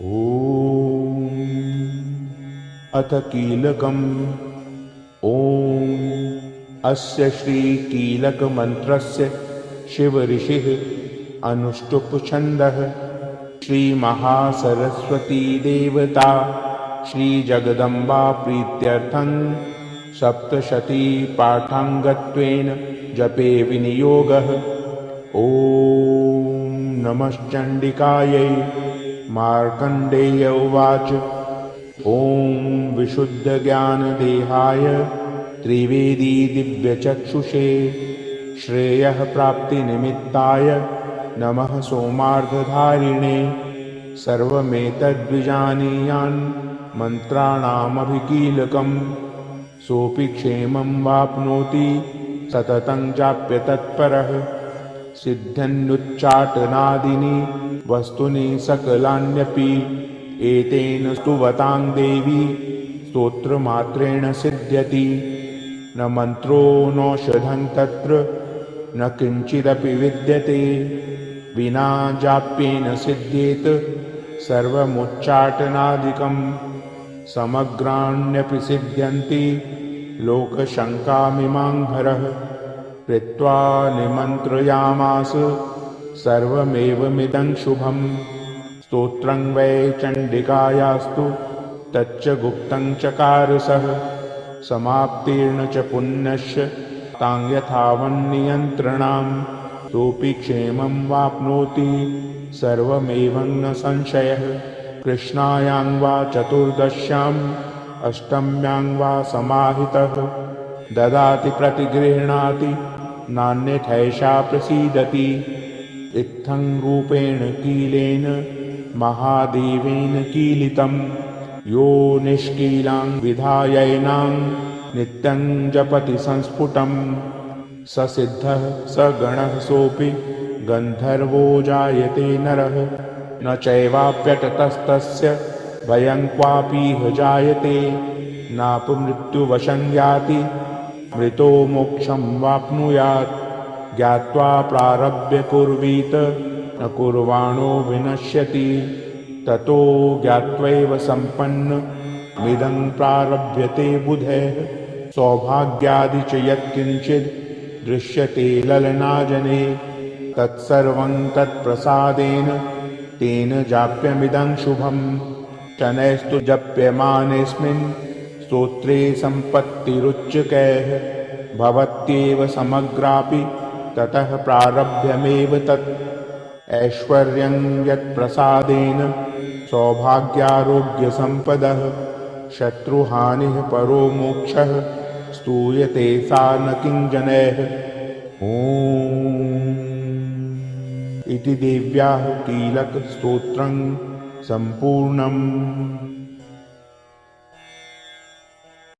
ॐ अथ कीलकम्। ॐ अस्य श्रीकीलकमन्त्रस्य शिवऋषिः अनुष्टुप् छन्दः। श्रीमहासरस्वती देवता श्रीजगदम्बा प्रीत्यर्थं सप्तशती पाठाङ्गत्वेन जपे विनियोगः। ॐ नमश्चण्डिकायै। मार्कण्डेय उवाच। ॐ विशुद्धज्ञानदेहाय त्रिवेदी दिव्यचक्षुषे श्रेयः प्राप्तिनिमित्ताय नमः सोमार्धधारिणे। सर्वमेतद्विजानीयान् मन्त्राणामभिकीलकम् सोऽपि क्षेमं वाप्नोति सततं जाप्य तत्परः। सिद्ध्यन्नुच्चाटनादीनि वस्तुनि सकलान्यपि एतेन स्तुवतां देवी स्तोत्रमात्रेण सिद्ध्यति। न मन्त्रो नौषधं तत्र न किञ्चिदपि विद्यते विना जाप्येन सिद्ध्येत सर्वमुच्चाटनादिकं। समग्राण्यपि सिद्ध्यन्ति लोकशङ्कामिमाङ्घरः। कृत्वा निमन्त्रयामास सर्वमेवमिदं शुभम्। स्तोत्रं वै चण्डिकायास्तु तच्च गुप्तं चकार सः। समाप्तेर्न च पुण्यस्य तां यथावन्नियन्त्रणां सोऽपि क्षेमं वाप्नोति सर्वमेवं न संशयः। कृष्णायां वा चतुर्दश्याम् अष्टम्यां वा समाहितः ददाति प्रतिगृह्णाति नान्यथैषा प्रसीदति। इत्थं रूपेण कीलेन महादेवेन कीलितं यो निष्कीलां विधायैनां नित्यं जपति संस्फुटं। स सिद्धः स गणः सोऽपि गन्धर्वो जायते नरः। न चैवाप्यटतस्तस्य भयं क्वापीह जायते। नापमृत्युवशं याति मृतो मोक्षं वाप्नुयात्। ज्ञात्वा प्रारभ्य कुर्वीत न कुर्वाणो विनश्यति। ततो ज्ञात्वैव सम्पन्नमिदं प्रारभ्यते बुधैः। सौभाग्यादि च यत्किञ्चिद् दृश्यते ललनाजने तत्सर्वं तत्प्रसादेन तेन जाप्यमिदं शुभम्। शनैस्तु जप्यमानेऽस्मिन् स्तोत्रे सम्पत्तिरुच्यकैः भवत्येव समग्रापि ततः प्रारभ्यमेव तत्। ऐश्वर्यं यत्प्रसादेन सौभाग्यारोग्यसम्पदः शत्रुहानिः परो मोक्षः स्तूयते सा न किञ्जनैः। ॐ इति देव्याः कीलकस्तोत्रं सम्पूर्णम्।